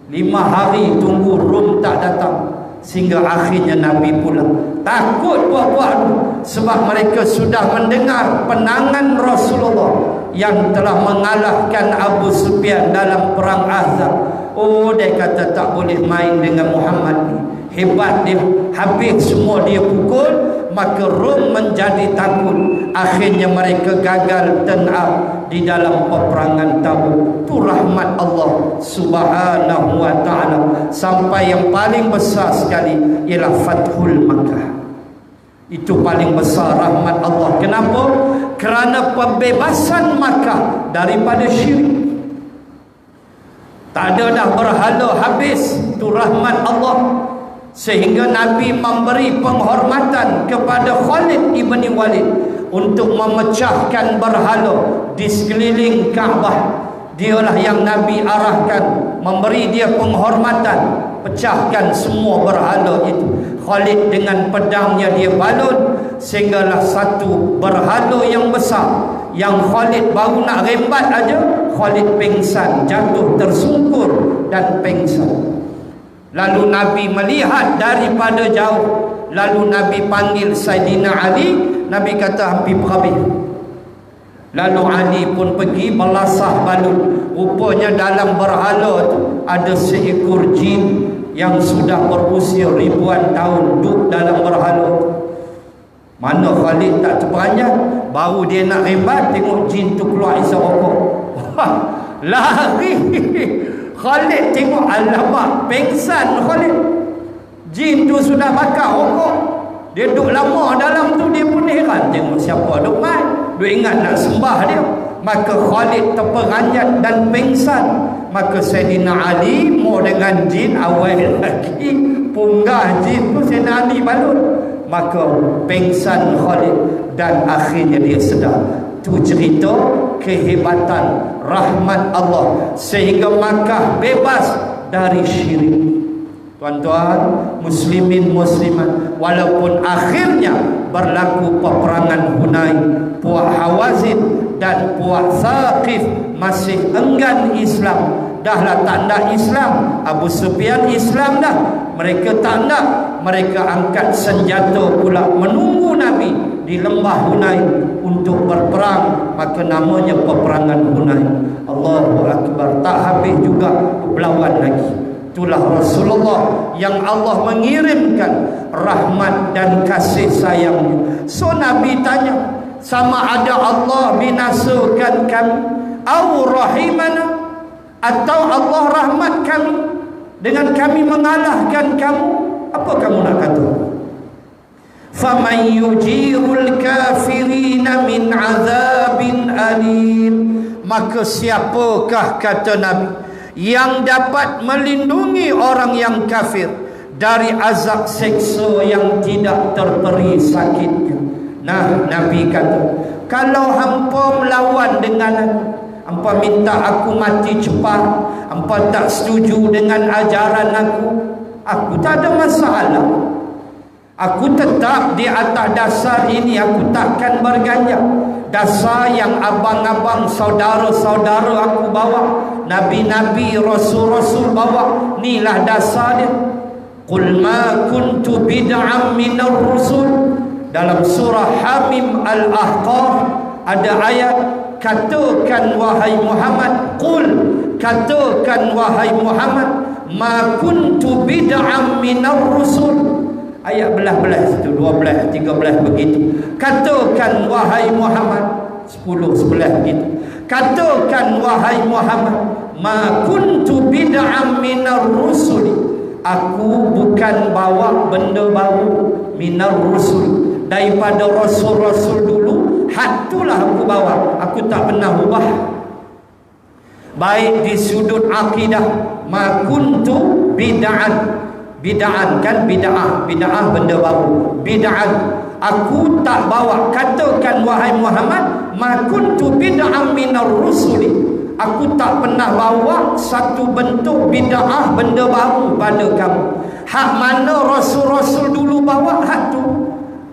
5 hari tunggu, Rom tak datang. Sehingga akhirnya Nabi pulang. Takut buat-buat tu, sebab mereka sudah mendengar penangan Rasulullah yang telah mengalahkan Abu Sufyan dalam perang Ahzab. Oh, dia kata tak boleh main dengan Muhammad ni. Hebat dia, habis semua dia pukul. Maka Rom menjadi takut. Akhirnya mereka gagal turn up di dalam peperangan Tabuk. Itu rahmat Allah subhanahu wa ta'ala. Sampai yang paling besar sekali ialah Fathul Makkah. Itu paling besar rahmat Allah. Kenapa? Kerana pembebasan Makkah daripada syirik. Tak ada dah berhala, habis. Itu rahmat Allah. Sehingga Nabi memberi penghormatan kepada Khalid ibn Walid untuk memecahkan berhala di sekeliling Kaabah. Dialah yang Nabi arahkan, memberi dia penghormatan, pecahkan semua berhala itu. Khalid dengan pedangnya dia balut, sehinggalah satu berhala yang besar yang Khalid baru nak rembat aja, Khalid pingsan, jatuh tersungkur dan pingsan. Lalu Nabi melihat daripada jauh. Lalu Nabi panggil Saidina Ali. Nabi kata hampir habis. Lalu Ali pun pergi melasah balut. Rupanya dalam berhala tu ada seekor jin yang sudah berusia ribuan tahun duduk dalam berhala. Mana Khalid tak terperanjat, baru dia nak rembat, tengok jin tu keluar isap rokok. Lari. Khalid tengok, alamak, pengsan Khalid. Jin tu sudah bakar rokok. Dia duduk lama dalam tu, dia pun heran. Tengok siapa duduk main, duduk ingat nak sembah dia. Maka Khalid terperanjat dan pengsan. Maka Sayyidina Ali mau dengan jin, awal lagi punggah jin tu Sayyidina Ali balut. Maka pengsan Khalid dan akhirnya dia sedar. Itu cerita kehebatan rahmat Allah sehingga Makkah bebas dari syirik. Tuan-tuan, muslimin muslimat, walaupun akhirnya berlaku peperangan Hunain, puak Hawazin dan puak Thaqif masih enggan Islam. Dahlah tak nak Islam. Abu Sufyan Islam dah, mereka tak nak. Mereka angkat senjata pula menunggu Nabi di lembah Hunain untuk berperang. Maka namanya peperangan Hunain. Allahu Akbar. Tak habis juga berlawan lagi. Itulah Rasulullah yang Allah mengirimkan rahmat dan kasih sayangnya. So Nabi tanya, sama ada Allah binasakan kami, atau rahimana, atau Allah rahmat kami. dengan kami mengalahkan kamu, apa kamu nak kata? Faman yujirul kafirina min azabin alim. Maka siapakah, kata Nabi, yang dapat melindungi orang yang kafir dari azab seksa yang tidak terperi sakitnya? Nah, Nabi kata, kalau hampa melawan dengan aku, hampa minta aku mati cepat, hampa tak setuju dengan ajaran aku tak ada masalah. Aku tetap di atas dasar ini, aku takkan berganjak. Dasar yang abang-abang, saudara-saudara aku bawa, nabi-nabi, rasul-rasul bawa, inilah dasar dia. Qul ma kuntu bid'am minar rusul. Dalam surah Hamim Al-Ahqaf ada ayat, katakan wahai Muhammad, qul, katakan wahai Muhammad, ma kuntu bid'am minar rusul. Ayat belah-belah situ, 12, 13 begitu. Katakan wahai Muhammad, 10, 11 begitu. Katakan wahai Muhammad, ma kuntu bid'am minar rusul. Aku bukan bawa benda baru minar rusul, daripada rasul-rasul dulu. Hatulah aku bawa, aku tak pernah ubah. Baik di sudut akidah, ma kuntu bid'an. Bid'an kan bid'ah, bid'ah benda baru. Bid'an, aku tak bawa. Katakan wahai Muhammad, ma kuntu bid'am minar rusuli. Aku tak pernah bawa satu bentuk bid'ah benda baru pada kamu. Hak mana rasul-rasul dulu bawa, hak tu.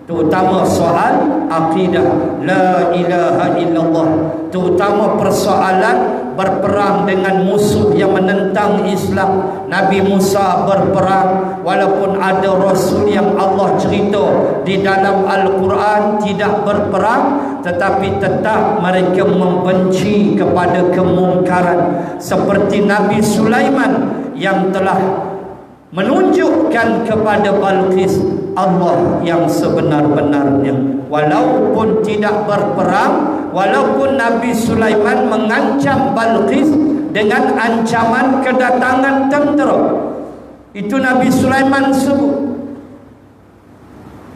Terutama soal akidah la ilaha illallah, terutama persoalan berperang dengan musuh yang menentang Islam. Nabi Musa berperang, walaupun ada rasul yang Allah cerita di dalam Al-Quran tidak berperang, tetapi tetap mereka membenci kepada kemungkaran. Seperti Nabi Sulaiman yang telah menunjukkan kepada Balqis Allah yang sebenar-benarnya. Walaupun tidak berperang, walaupun Nabi Sulaiman mengancam Balqis dengan ancaman kedatangan tentera, itu Nabi Sulaiman sebut,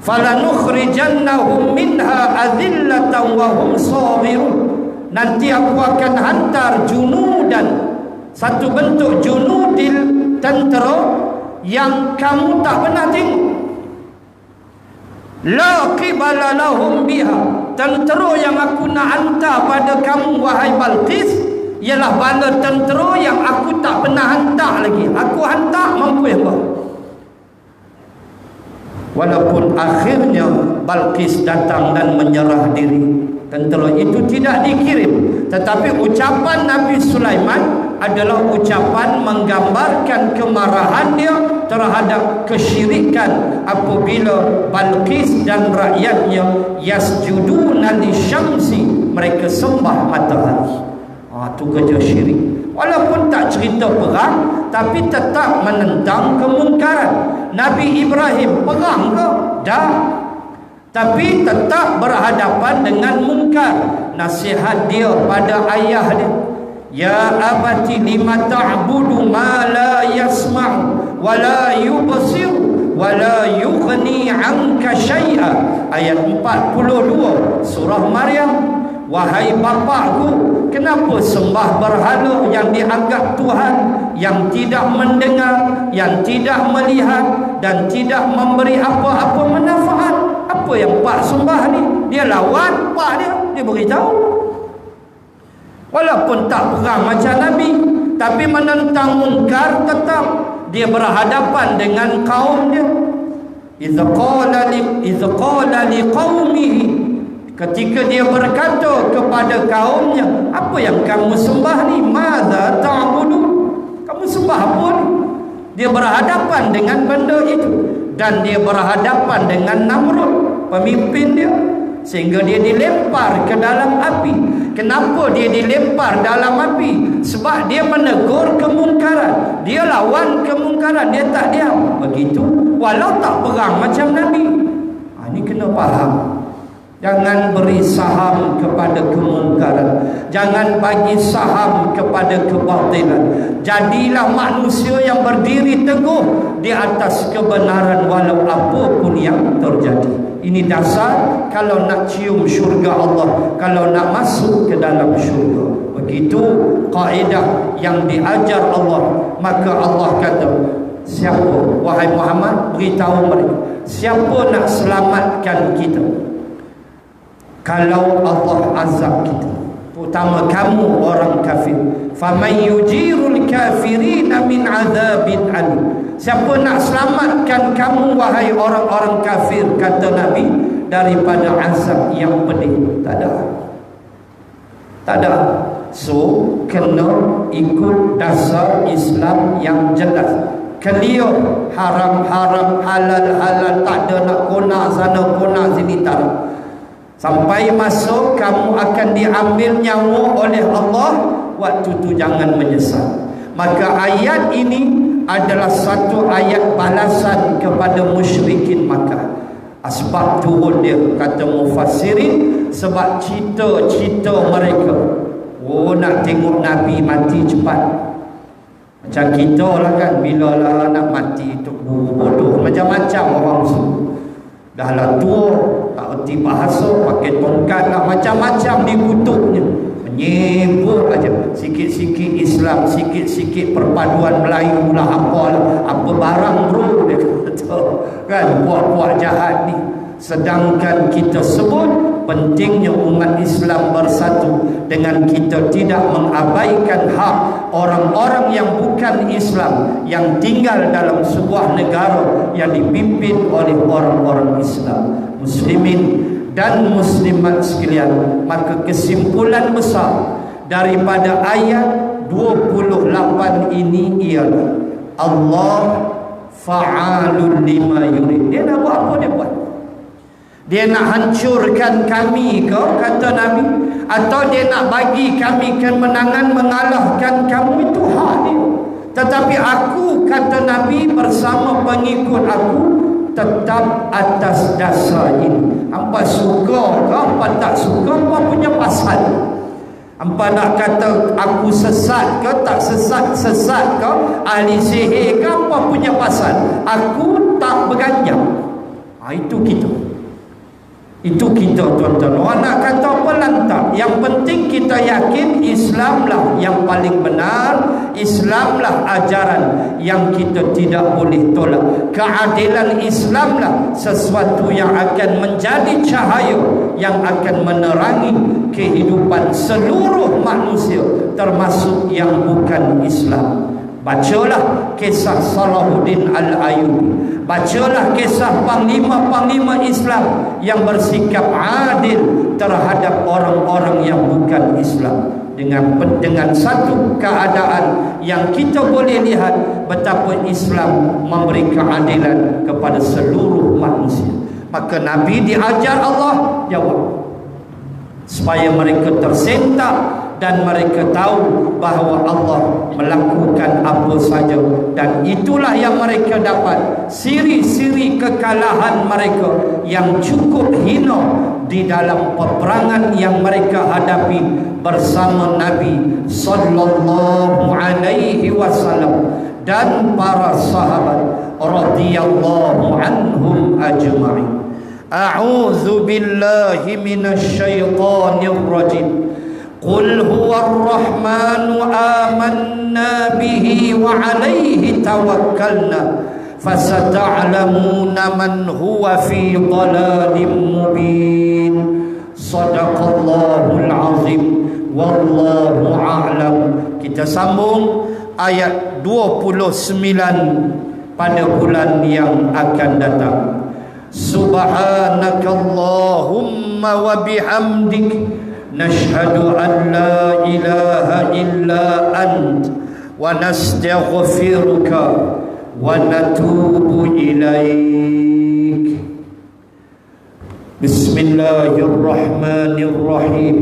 falanukhrijannahum minha adillatan wa hum saghirun. Nanti aku akan hantar junudan, satu bentuk junudil tentera yang kamu tak pernah tengok. La qibala lahum biha. Tentera yang aku nak hantar pada kamu wahai Balqis ialah bala tentera yang aku tak pernah hantar lagi. Aku hantar mampu apa? Walaupun akhirnya Balqis datang dan menyerah diri, tentera itu tidak dikirim, tetapi ucapan Nabi Sulaiman adalah ucapan menggambarkan kemarahan dia terhadap kesyirikan apabila Balqis dan rakyatnya yasjuduna lisyamsi, mereka sembah matahari. Itu kerja syirik. Walaupun tak cerita perang, tapi tetap menentang kemungkaran. Nabi Ibrahim perang ke? Dah. Tapi tetap berhadapan dengan mungkar. Nasihat dia pada ayah dia, ya abati lima ta'budu ma la yasma'u wa la yubsiru wa la yughni 'anka syai'a. Ayat 42 surah Maryam. Wahai bapakku, kenapa sembah berhala yang dianggap Tuhan, yang tidak mendengar, yang tidak melihat dan tidak memberi apa-apa manfaat? Apa yang pak sembah ni? Dia lawan pak dia beritahu. Walaupun tak perang macam Nabi, tapi menentang mungkar tetap. Dia berhadapan dengan kaum dia. Idza qala li qaumihi, ketika dia berkata kepada kaumnya, apa yang kamu sembah ni? Madza ta'budu? Kamu sembah apa ni? Dia berhadapan dengan benda itu. Dan dia berhadapan dengan Namrud, pemimpin dia, sehingga dia dilempar ke dalam api. Kenapa dia dilempar dalam api? Sebab dia menegur kemungkaran, dia lawan kemungkaran, dia tak diam. Begitu, walau tak perang macam Nabi. Ini kena faham. Jangan beri saham kepada kemungkaran. Jangan bagi saham kepada kebatilan. Jadilah manusia yang berdiri teguh di atas kebenaran walau apapun yang terjadi. Ini dasar kalau nak cium syurga Allah, kalau nak masuk ke dalam syurga. Begitu kaedah yang diajar Allah. Maka Allah kata, siapa, wahai Muhammad, beritahu mereka, siapa nak selamatkan kita kalau Allah azab kita, terutama kamu orang kafir. Faman yujirul kafirina min azabin alim. Siapa nak selamatkan kamu wahai orang-orang kafir, kata Nabi, daripada azab yang pedih? Tak ada. Tak ada. So kena ikut dasar Islam yang jelas, clear, haram-haram, halal-halal, tak ada nak kona sana kona sini, tak ada. Sampai masa kamu akan diambil nyawa oleh Allah, waktu tu jangan menyesal. Maka ayat ini adalah satu ayat balasan kepada musyrikin Makkah. Asbab turun dia, kata mufassirin, sebab cita-cita mereka, oh nak tengok Nabi mati cepat. Macam kita lah kan, bila lah nak mati tu bodoh, macam-macam orang semua. Dah lah tua, tak erti bahasa, pakai tongkat lah, macam-macam dikutuknya. Menyebut aja, sikit-sikit Islam, sikit-sikit perpaduan Melayu lah, apa barang bro, dia kata kan, buat-buat jahat ni. Sedangkan kita sebut pentingnya umat Islam bersatu dengan kita tidak mengabaikan hak orang-orang yang bukan Islam yang tinggal dalam sebuah negara yang dipimpin oleh orang-orang Islam. Muslimin dan muslimat sekalian, maka kesimpulan besar daripada ayat 28 ini ialah Allah fa'alun lima yurid. Dia nak buat apa dia buat? Dia nak hancurkan kami ke, kata Nabi, atau dia nak bagi kami kemenangan mengalahkan kamu, itu hak dia. Tetapi aku, kata Nabi, bersama pengikut aku tetap atas dasar ini. Hampa suka ke, hampa tak suka, hampa punya pasal. Hampa nak kata aku sesat ke, tak sesat ke, ahli sihir ke, hampa punya pasal. Aku tak berganjang. Itu kita. Itu kita, tuan-tuan. Orang nak kata apa lantak, yang penting kita yakin Islamlah yang paling benar, Islamlah ajaran yang kita tidak boleh tolak. Keadilan Islamlah sesuatu yang akan menjadi cahaya yang akan menerangi kehidupan seluruh manusia, termasuk yang bukan Islam. Bacalah kisah Salahuddin Al-Ayyubi, bacalah kisah panglima-panglima Islam yang bersikap adil terhadap orang-orang yang bukan Islam. Dengan satu keadaan yang kita boleh lihat betapa Islam memberi keadilan kepada seluruh manusia. Maka Nabi diajar Allah jawab, supaya mereka tersentak dan mereka tahu bahawa Allah melakukan apa saja, dan itulah yang mereka dapat, siri-siri kekalahan mereka yang cukup hina di dalam peperangan yang mereka hadapi bersama Nabi sallallahu alaihi wasallam dan para sahabat radhiyallahu anhum ajma'in. A'udzu billahi minasy syaithanir rajim. Qul huwar rahmanu amanna bihi wa 'alaihi tawakkalna fasata'lamuna man huwa fi dhalalin mubin. Shadaqallahul azim, wallahu a'lam. Kita sambung ayat 29 pada bulan yang akan datang. Subhanakallahumma wa bihamdik nashhadu an la ilaha illa ant wa nastaghfiruka wa natubu ilaik. Bismillahirrahmanirrahim.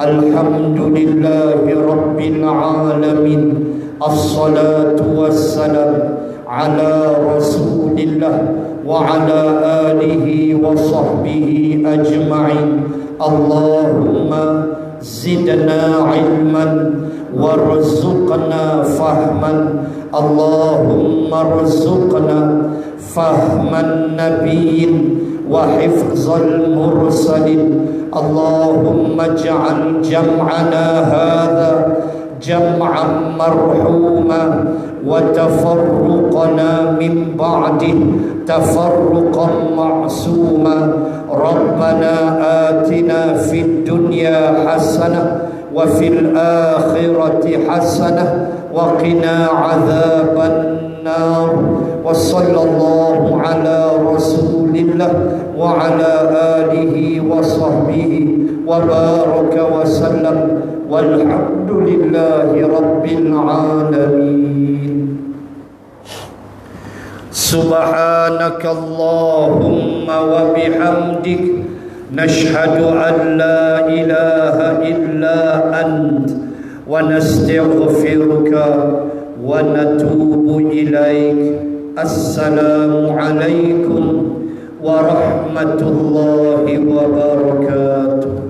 Alhamdulillahi rabbil alamin. Assalatu wassalam على رسول الله وعلى آله وصحبه أجمعين. اللهم زدنا علما وارزقنا فهما. اللهم ارزقنا فهم النبي وحفظ المرسلين. اللهم اجعل جمعنا هذا جمعا مرحوما وتفرقنا من بعده تفرقا معصوما. ربنا آتنا في الدنيا حسنة وفي الآخرة حسنة وقنا عذاب النار. وصلى الله على رسول الله وعلى آله وصحبه وبارك وسلم والحمد لله رب العالمين. سبحانك اللهم وبحمدك نشهد أن لا إله إلا أنت ونستغفرك ونتوب إليك. السلام عليكم ورحمة الله وبركاته.